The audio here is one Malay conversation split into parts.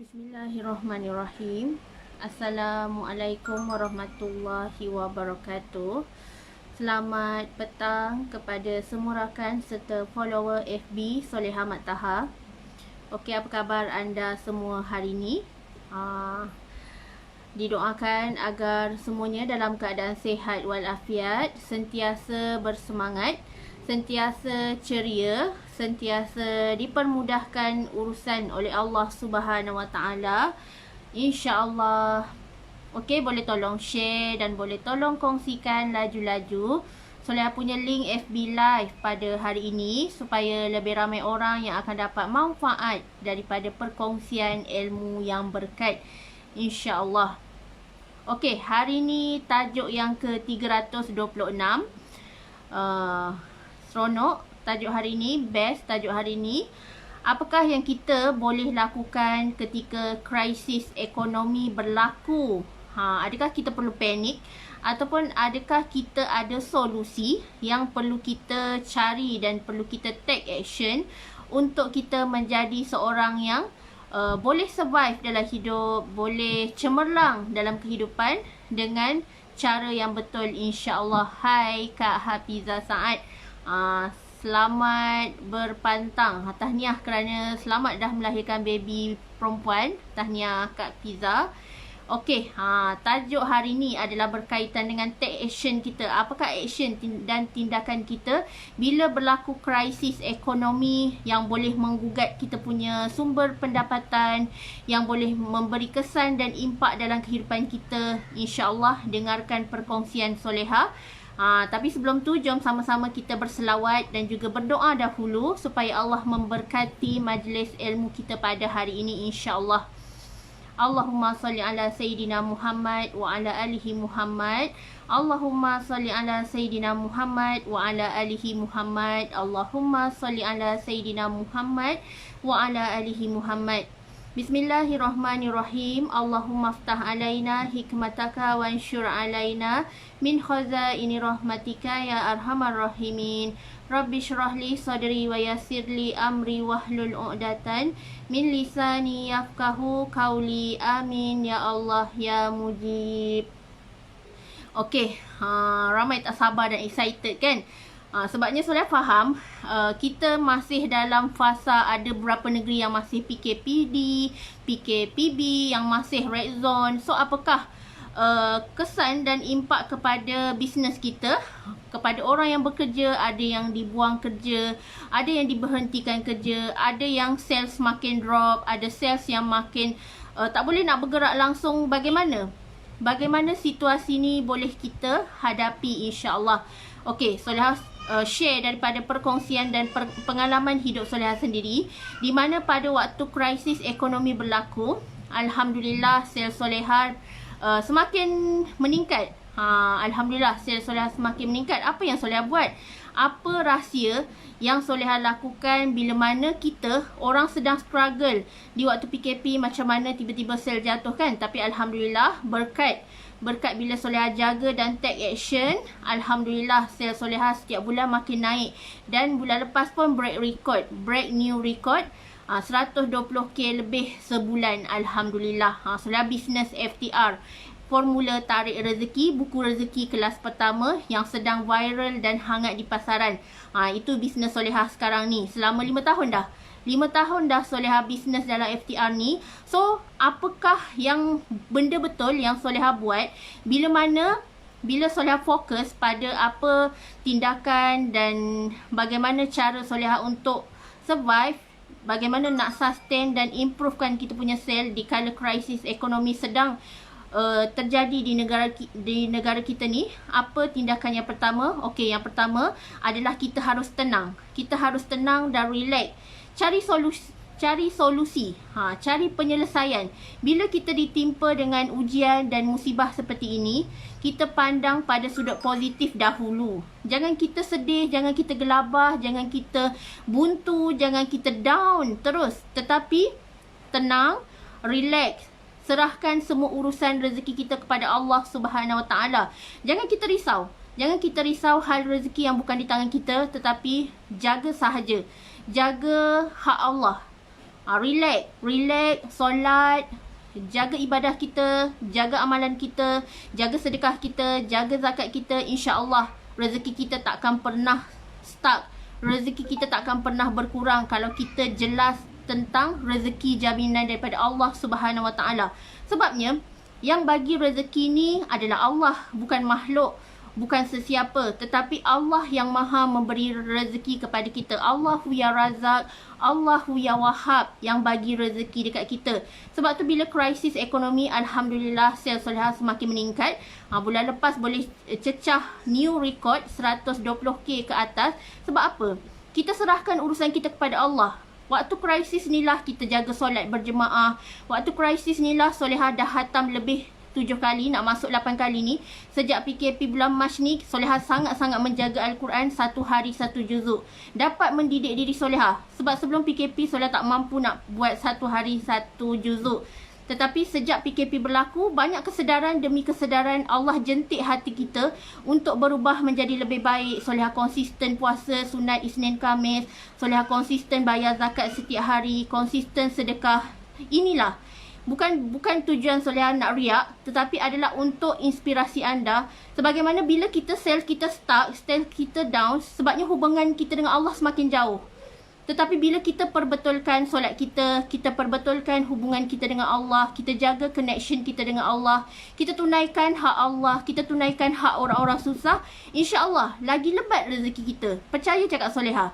Bismillahirrahmanirrahim. Assalamualaikum warahmatullahi wabarakatuh. Selamat petang kepada semua rakan serta follower FB Soleha Mat Taha. Okey, apa khabar anda semua hari ini? Didoakan agar semuanya dalam keadaan sihat walafiat, sentiasa bersemangat, sentiasa ceria, sentiasa dipermudahkan urusan oleh Allah Subhanahu Wa Taala. InsyaAllah. Okey, boleh tolong share dan boleh tolong kongsikan laju-laju Soleha punya link FB Live pada hari ini supaya lebih ramai orang yang akan dapat manfaat daripada perkongsian ilmu yang berkat, InsyaAllah. Okey, hari ini tajuk yang ke-326. Seronok tajuk hari ni, best tajuk hari ni. Apakah yang kita boleh lakukan ketika krisis ekonomi berlaku? Adakah kita perlu panik ataupun adakah kita ada solusi yang perlu kita cari dan perlu kita take action untuk kita menjadi seorang yang boleh survive dalam hidup, boleh cemerlang dalam kehidupan dengan cara yang betul, insya-Allah. Hai Kak Hafiza Saad. Selamat berpantang. Tahniah kerana selamat dah melahirkan baby perempuan. Tahniah Kak Fiza. Okey, tajuk hari ni adalah berkaitan dengan take action kita. Apakah action dan tindakan kita bila berlaku krisis ekonomi yang boleh menggugat kita punya sumber pendapatan, yang boleh memberi kesan dan impak dalam kehidupan kita. InsyaAllah dengarkan perkongsian Soleha. Tapi sebelum tu, jom sama-sama kita berselawat dan juga berdoa dahulu supaya Allah memberkati majlis ilmu kita pada hari ini, insya-Allah. Allahumma salli ala Sayyidina Muhammad wa ala alihi Muhammad. Allahumma salli ala Sayyidina Muhammad wa ala alihi Muhammad. Allahumma salli ala Sayyidina Muhammad wa ala alihi Muhammad. Bismillahirrahmanirrahim. Allahumma ftah alaina hikmataka wa ansyur alaina min khazaini rahmatika ya arhamar rahimin. Rabbi syrah li sadri wa yassir li amri wahlul 'uqdatan min lisani yafqahu qawli. Amin ya Allah ya mujib. Okey, ramai tak sabar dan excited kan? Sebabnya Soleha faham kita masih dalam fasa ada beberapa negeri yang masih PKPD, PKPB, yang masih red zone. So apakah kesan dan impak kepada bisnes kita, kepada orang yang bekerja? Ada yang dibuang kerja, ada yang diberhentikan kerja, ada yang sales makin drop, ada sales yang makin tak boleh nak bergerak langsung. Bagaimana situasi ni boleh kita hadapi, insya-Allah. Okey, Soleha share daripada perkongsian dan pengalaman hidup Soleha sendiri, di mana pada waktu krisis ekonomi berlaku, alhamdulillah sales Soleha semakin meningkat. Alhamdulillah sales Soleha semakin meningkat. Apa yang Soleha buat? Apa rahsia yang Soleha lakukan bila mana kita orang sedang struggle di waktu PKP, macam mana tiba-tiba sale jatuh kan? Tapi alhamdulillah berkat bila Soleha jaga dan take action, alhamdulillah sales Soleha setiap bulan makin naik. Dan bulan lepas pun break new record, 120k lebih sebulan, alhamdulillah. Soleha bisnes FTR, formula tarik rezeki, buku rezeki kelas pertama yang sedang viral dan hangat di pasaran. Itu bisnes Soleha sekarang ni. Selama 5 tahun dah. 5 tahun dah Soleha bisnes dalam FTR ni. So, apakah yang benda betul yang Soleha buat bila Soleha fokus pada apa tindakan dan bagaimana cara Soleha untuk survive, bagaimana nak sustain dan improvekan kita punya sale di kala krisis ekonomi sedang terjadi di negara kita ni. Apa tindakan yang pertama? Okey, yang pertama adalah kita harus tenang. Kita harus tenang dan relax. Cari solusi, cari penyelesaian. Bila kita ditimpa dengan ujian dan musibah seperti ini, kita pandang pada sudut positif dahulu. Jangan kita sedih, jangan kita gelabah, jangan kita buntu, jangan kita down terus. Tetapi tenang, relax. Serahkan semua urusan rezeki kita kepada Allah Subhanahu Wa Taala. Jangan kita risau. Jangan kita risau hal rezeki yang bukan di tangan kita, tetapi jaga sahaja. Jaga hak Allah. Relax, solat, jaga ibadah kita, jaga amalan kita, jaga sedekah kita, jaga zakat kita. InsyaAllah rezeki kita takkan pernah stuck. Rezeki kita takkan pernah berkurang kalau kita jelas tentang rezeki jaminan daripada Allah Subhanahu Wa Taala. Sebabnya yang bagi rezeki ni adalah Allah, bukan makhluk, bukan sesiapa, tetapi Allah yang maha memberi rezeki kepada kita. Allahu ya Razak, Allahu ya Wahhab yang bagi rezeki dekat kita. Sebab tu bila krisis ekonomi, Alhamdulillah sel solehah semakin meningkat. Bulan lepas boleh cecah new record 120k ke atas. Sebab apa? Kita serahkan urusan kita kepada Allah. Waktu krisis inilah kita jaga solat berjemaah. Waktu krisis inilah solehah dah khatam lebih 7 kali, nak masuk 8 kali ni. Sejak PKP bulan Mac ni, solehah sangat-sangat menjaga Al-Quran, 1 hari 1 juzuk. Dapat mendidik diri solehah. Sebab sebelum PKP, solehah tak mampu nak buat 1 hari 1 juzuk. Tetapi sejak PKP berlaku, banyak kesedaran demi kesedaran Allah jentik hati kita untuk berubah menjadi lebih baik. Solehah konsisten puasa sunat Isnin Khamis, solehah konsisten bayar zakat setiap hari, konsisten sedekah. Inilah bukan tujuan solehah nak riak, tetapi adalah untuk inspirasi anda. Sebagaimana bila kita sel kita stuck, sel kita down, sebabnya hubungan kita dengan Allah semakin jauh. Tetapi bila kita perbetulkan solat kita, kita perbetulkan hubungan kita dengan Allah, kita jaga connection kita dengan Allah, kita tunaikan hak Allah, kita tunaikan hak orang-orang susah, insya-Allah lagi lebat rezeki kita. Percaya cakap solehah.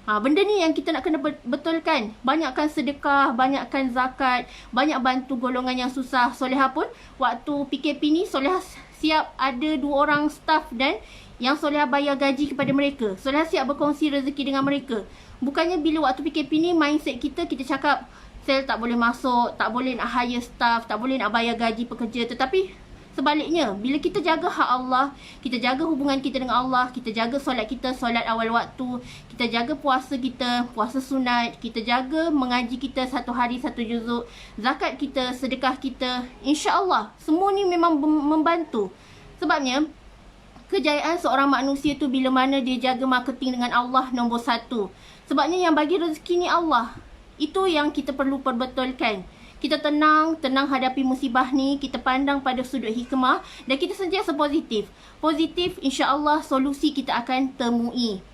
Benda ni yang kita nak kena betulkan. Banyakkan sedekah, banyakkan zakat, banyak bantu golongan yang susah. Solehah pun waktu PKP ni, solehah siap ada 2 orang staff dan yang solehah bayar gaji kepada mereka. Solehah siap berkongsi rezeki dengan mereka. Bukannya bila waktu PKP ni mindset kita cakap sel tak boleh masuk, tak boleh nak hire staff, tak boleh nak bayar gaji pekerja. Tetapi sebaliknya, bila kita jaga hak Allah, kita jaga hubungan kita dengan Allah, kita jaga solat kita, solat awal waktu, kita jaga puasa kita, puasa sunat, kita jaga mengaji kita 1 hari 1 juzuk, zakat kita, sedekah kita, insya-Allah semua ni memang membantu. Sebabnya kejayaan seorang manusia tu bila mana dia jaga marketing dengan Allah nombor 1. Sebabnya yang bagi rezeki ni Allah. Itu yang kita perlu perbetulkan. Kita tenang hadapi musibah ni, kita pandang pada sudut hikmah dan kita sentiasa positif. Positif, insya-Allah solusi kita akan temui.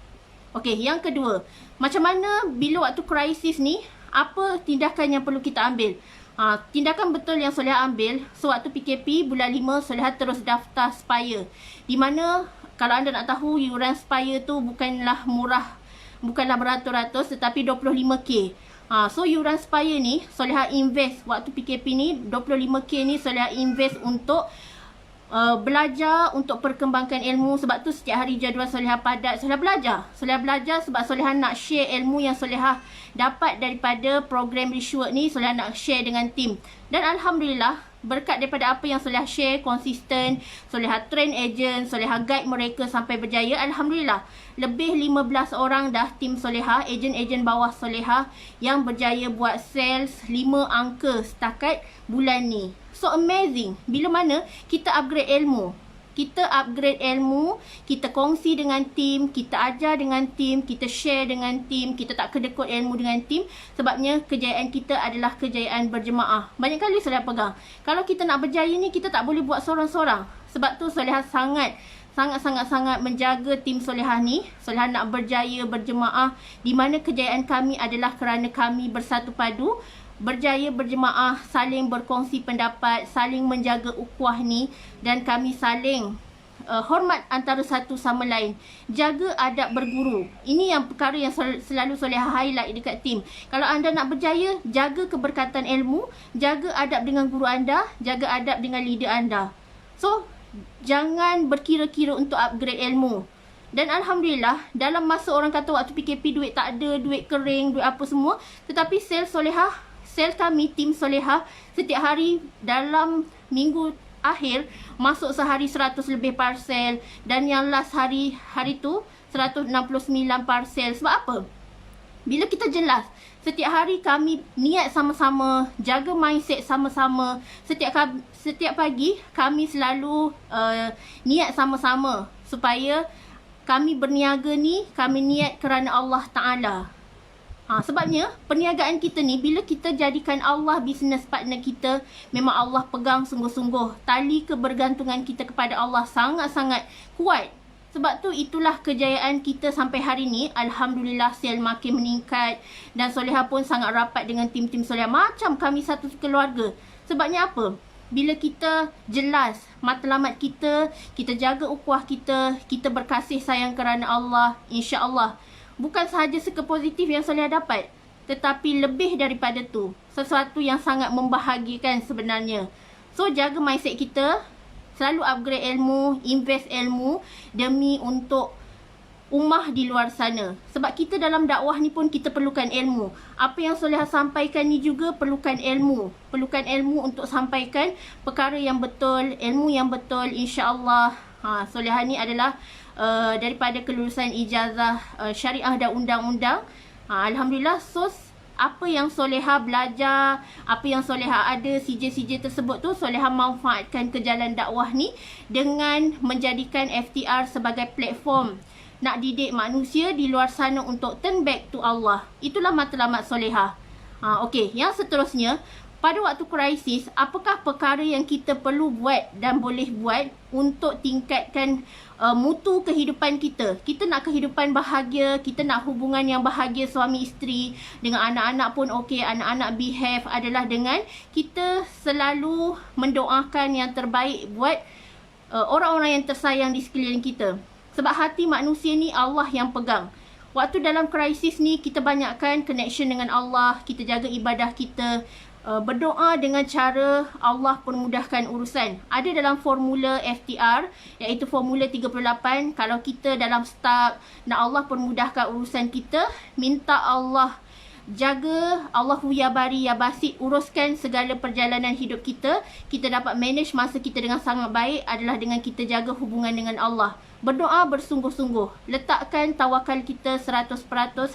Okey, yang kedua, macam mana bila waktu krisis ni, apa tindakan yang perlu kita ambil? Tindakan betul yang solehah ambil, sewaktu PKP bulan 5, solehah terus daftar Spire. Di mana kalau anda nak tahu, yuran Spire tu bukanlah murah, bukanlah beratus-ratus, tetapi 25k. So yuran Spire ni solehah invest waktu PKP ni, 25k ni solehah invest untuk belajar, untuk perkembangkan ilmu. Sebab tu setiap hari jadual solehah padat. Solehah belajar sebab solehah nak share ilmu yang solehah dapat daripada program Rishword ni. Solehah nak share dengan tim. Dan Alhamdulillah, berkat daripada apa yang solehah share, konsisten, solehah train agent, solehah guide mereka sampai berjaya. Alhamdulillah, lebih 15 orang dah tim solehah, ejen-ejen bawah solehah yang berjaya buat sales 5 angka setakat bulan ni. So amazing. Bila mana kita upgrade ilmu, kita kongsi dengan tim, kita ajar dengan tim, kita share dengan tim, kita tak kedekut ilmu dengan tim. Sebabnya kejayaan kita adalah kejayaan berjemaah. Banyak kali solehah pegang, kalau kita nak berjaya ni, kita tak boleh buat sorang-sorang. Sebab tu solehah sangat menjaga tim solehah ni. Solehah nak berjaya berjemaah, di mana kejayaan kami adalah kerana kami bersatu padu, berjaya berjemaah, saling berkongsi pendapat, saling menjaga ukhuwah ni, dan kami saling hormat antara satu sama lain. Jaga adab berguru. Ini yang perkara yang selalu solehah highlight dekat tim. Kalau anda nak berjaya, jaga keberkatan ilmu, jaga adab dengan guru anda, jaga adab dengan leader anda. So jangan berkira-kira untuk upgrade ilmu. Dan Alhamdulillah, dalam masa orang kata waktu PKP duit tak ada, duit kering, duit apa semua, tetapi sel kami, tim solehah, setiap hari dalam minggu akhir masuk sehari 100 lebih parcel, dan yang last hari tu 169 parcel. Sebab apa? Bila kita jelas, setiap hari kami niat sama-sama, jaga mindset sama-sama. Setiap pagi kami selalu niat sama-sama supaya kami berniaga ni, kami niat kerana Allah Ta'ala. Sebabnya perniagaan kita ni, bila kita jadikan Allah business partner kita, memang Allah pegang sungguh-sungguh. Tali kebergantungan kita kepada Allah sangat-sangat kuat. Sebab tu itulah kejayaan kita sampai hari ni. Alhamdulillah, sel makin meningkat. Dan Solehah pun sangat rapat dengan tim-tim Solehah. Macam kami satu keluarga. Sebabnya apa? Bila kita jelas matlamat kita, kita jaga ukhuwah kita, kita berkasih sayang kerana Allah, insya-Allah bukan sahaja segi positif yang Solehah dapat, tetapi lebih daripada tu, sesuatu yang sangat membahagikan sebenarnya. So jaga mindset kita, selalu upgrade ilmu, invest ilmu demi untuk ummah di luar sana. Sebab kita dalam dakwah ni pun kita perlukan ilmu. Apa yang Solehah sampaikan ni juga perlukan ilmu. Perlukan ilmu untuk sampaikan perkara yang betul, ilmu yang betul, insya-Allah. Solehah ni adalah daripada kelulusan ijazah syariah dan undang-undang. Alhamdulillah. So apa yang Solehah belajar, apa yang Solehah ada, CJ-CJ tersebut tu, Solehah manfaatkan ke jalan dakwah ni dengan menjadikan FTR sebagai platform nak didik manusia di luar sana untuk turn back to Allah. Itulah matlamat Solehah. Okey, yang seterusnya, pada waktu krisis, apakah perkara yang kita perlu buat dan boleh buat untuk tingkatkan mutu kehidupan kita? Kita nak kehidupan bahagia, kita nak hubungan yang bahagia suami isteri, dengan anak-anak pun okey, anak-anak behave, adalah dengan kita selalu mendoakan yang terbaik buat orang-orang yang tersayang di sekeliling kita. Sebab hati manusia ni Allah yang pegang. Waktu dalam krisis ni, kita banyakkan connection dengan Allah, kita jaga ibadah kita, berdoa dengan cara Allah permudahkan urusan. Ada dalam formula FTR, iaitu formula 38. Kalau kita dalam stuck, nak Allah permudahkan urusan kita, minta Allah jaga, Allahu ya bari ya basit, uruskan segala perjalanan hidup kita. Kita dapat manage masa kita dengan sangat baik adalah dengan kita jaga hubungan dengan Allah. Berdoa bersungguh-sungguh, letakkan tawakal kita 100%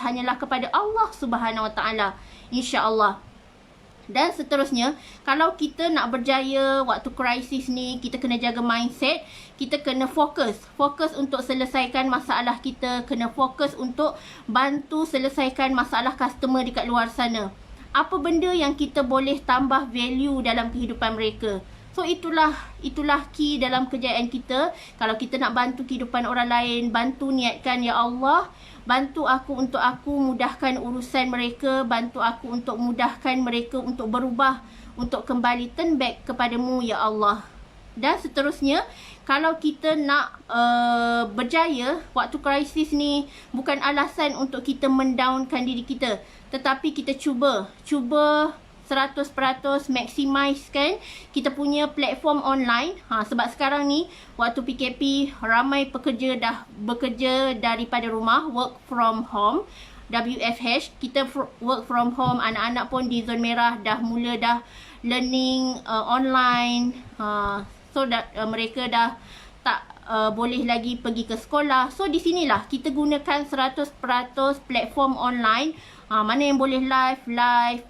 hanyalah kepada Allah Subhanahu Wa Taala, insya-Allah. Dan seterusnya, kalau kita nak berjaya waktu krisis ni, kita kena jaga mindset, kita kena fokus untuk selesaikan masalah kita, kena fokus untuk bantu selesaikan masalah customer dekat luar sana. Apa benda yang kita boleh tambah value dalam kehidupan mereka? So itulah key dalam kejayaan kita. Kalau kita nak bantu kehidupan orang lain, bantu niatkan, ya Allah, bantu aku untuk aku mudahkan urusan mereka, bantu aku untuk mudahkan mereka untuk berubah, untuk kembali turn back kepadamu, ya Allah. Dan seterusnya, kalau kita nak berjaya waktu krisis ni, bukan alasan untuk kita mendownkan diri kita, tetapi kita cuba 100% maximiskan kita punya platform online. Sebab sekarang ni waktu PKP, ramai pekerja dah bekerja daripada rumah, work from home, WFH. Kita work from home, anak-anak pun di zon merah dah learning online. So mereka dah tak boleh lagi pergi ke sekolah. So di sinilah kita gunakan 100% platform online. Mana yang boleh live,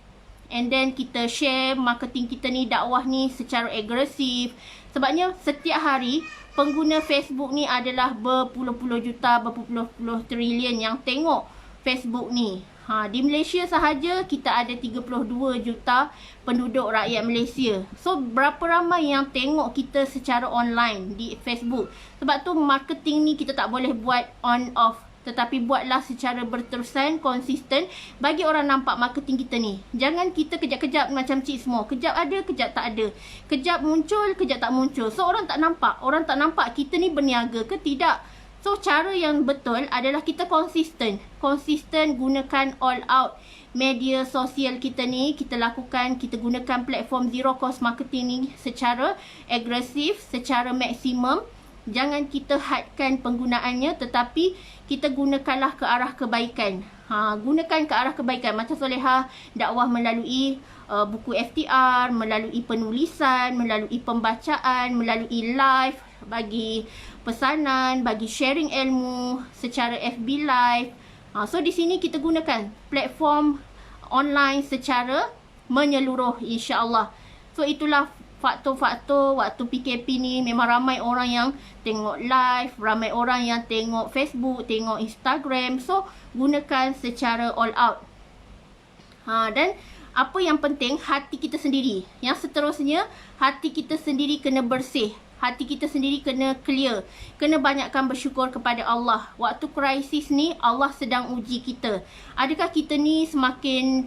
and then kita share marketing kita ni, dakwah ni secara agresif. Sebabnya setiap hari pengguna Facebook ni adalah berpuluh-puluh juta, berpuluh-puluh trilion yang tengok Facebook ni. Di Malaysia sahaja kita ada 32 juta penduduk rakyat Malaysia. So berapa ramai yang tengok kita secara online di Facebook. Sebab tu marketing ni kita tak boleh buat on off, tetapi buatlah secara berterusan, konsisten, bagi orang nampak marketing kita ni. Jangan kita kejap-kejap macam cik semua. Kejap ada, kejap tak ada. Kejap muncul, kejap tak muncul. So orang tak nampak. Orang tak nampak kita ni berniaga ke tidak. So cara yang betul adalah kita konsisten. Konsisten gunakan all out media sosial kita ni. Kita lakukan, kita gunakan platform zero cost marketing ni secara agresif, secara maksimum. Jangan kita hadkan penggunaannya, tetapi kita gunakanlah ke arah kebaikan. Gunakan ke arah kebaikan. Macam Solehah dakwah melalui buku FTR, melalui penulisan, melalui pembacaan, melalui live, bagi pesanan, bagi sharing ilmu secara FB live. So di sini kita gunakan platform online secara menyeluruh, insya-Allah. So itulah faktor-faktor waktu PKP ni. Memang ramai orang yang tengok live, ramai orang yang tengok Facebook, tengok Instagram. So gunakan secara all out. Dan apa yang penting, hati kita sendiri. Yang seterusnya, hati kita sendiri kena bersih. Hati kita sendiri kena clear. Kena banyakkan bersyukur kepada Allah. Waktu krisis ni, Allah sedang uji kita. Adakah kita ni semakin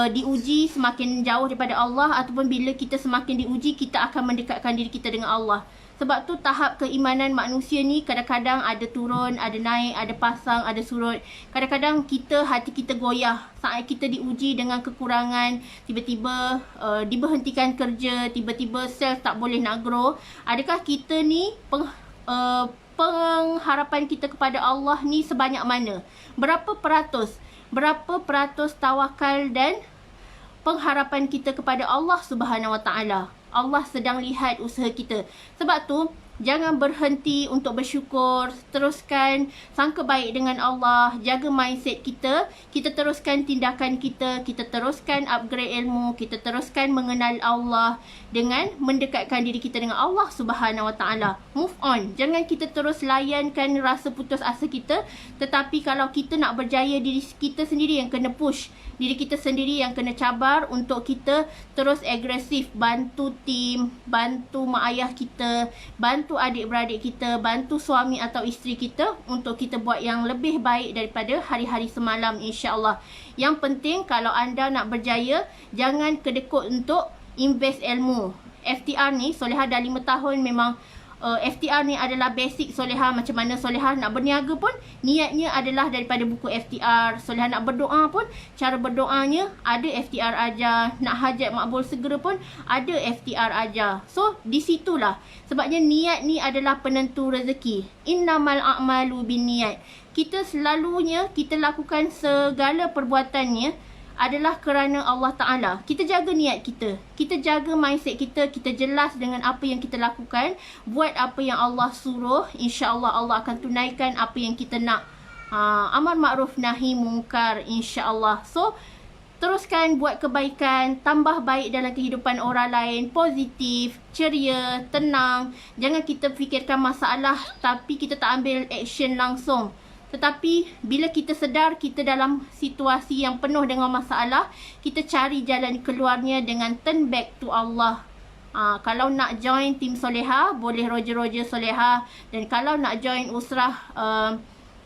diuji, semakin jauh daripada Allah, ataupun bila kita semakin diuji, kita akan mendekatkan diri kita dengan Allah. Sebab tu tahap keimanan manusia ni kadang-kadang ada turun, ada naik, ada pasang, ada surut. Kadang-kadang hati kita goyah saat kita diuji dengan kekurangan, tiba-tiba diberhentikan kerja, tiba-tiba sales tak boleh nak grow. Adakah kita ni pengharapan kita kepada Allah ni sebanyak mana? Berapa peratus? Berapa peratus tawakal dan pengharapan kita kepada Allah Subhanahu Wa Taala? Allah sedang lihat usaha kita. Sebab tu, jangan berhenti untuk bersyukur. Teruskan sangka baik dengan Allah. Jaga mindset kita. Kita teruskan tindakan kita. Kita teruskan upgrade ilmu. Kita teruskan mengenal Allah dengan mendekatkan diri kita dengan Allah Subhanahu Wa Taala. Move on. Jangan kita terus layankan rasa putus asa kita. Tetapi kalau kita nak berjaya, diri kita sendiri yang kena push. Diri kita sendiri yang kena cabar untuk kita terus agresif. Bantu tim, bantu mak ayah kita, bantu adik-beradik kita, bantu suami atau isteri kita untuk kita buat yang lebih baik daripada hari-hari semalam, insya-Allah. Yang penting kalau anda nak berjaya, jangan kedekut untuk invest ilmu. FTR ni, Solehah dah 5 tahun memang FTR ni adalah basic Solehah. Macam mana Solehah nak berniaga pun, niatnya adalah daripada buku FTR. Solehah nak berdoa pun, cara berdoanya ada FTR ajar. Nak hajat makbul segera pun ada FTR ajar. So, di situlah. Sebabnya niat ni adalah penentu rezeki. Innamal a'malu binniyat. Kita selalunya, kita lakukan segala perbuatannya adalah kerana Allah Ta'ala. Kita jaga niat kita. Kita jaga mindset kita. Kita jelas dengan apa yang kita lakukan. Buat apa yang Allah suruh. InsyaAllah Allah akan tunaikan apa yang kita nak. Amar ma'ruf nahi mungkar, insyaAllah. So, teruskan buat kebaikan. Tambah baik dalam kehidupan orang lain. Positif, ceria, tenang. Jangan kita fikirkan masalah tapi kita tak ambil action langsung. Tetapi bila kita sedar kita dalam situasi yang penuh dengan masalah, kita cari jalan keluarnya dengan turn back to Allah. Kalau nak join tim Solehah, boleh Roger Solehah. Dan kalau nak join usrah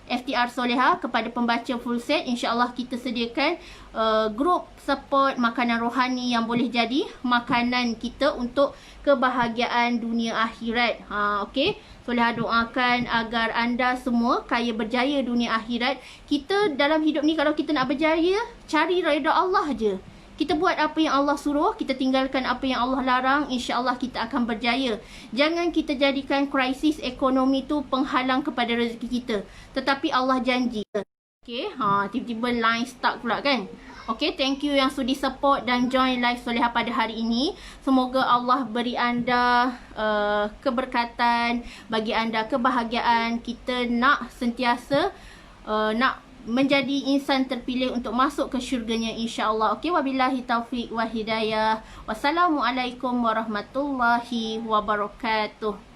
FTR Solehah kepada pembaca full set, insyaAllah kita sediakan grup support makanan rohani yang boleh jadi makanan kita untuk kebahagiaan dunia akhirat. Okey, Solehah doakan agar anda semua kaya berjaya dunia akhirat. Kita dalam hidup ni kalau kita nak berjaya, cari redha Allah je. Kita buat apa yang Allah suruh, kita tinggalkan apa yang Allah larang, insya-Allah kita akan berjaya. Jangan kita jadikan krisis ekonomi tu penghalang kepada rezeki kita. Tetapi Allah janji. Okey, tiba-tiba line stuck pula kan. Okey, thank you yang sudi support dan join live Solehah pada hari ini. Semoga Allah beri anda keberkatan, bagi anda kebahagiaan. Kita nak sentiasa nak menjadi insan terpilih untuk masuk ke syurganya, insya-Allah. Okey, wabillahi taufiq wa hidayah. Wassalamualaikum warahmatullahi wabarakatuh.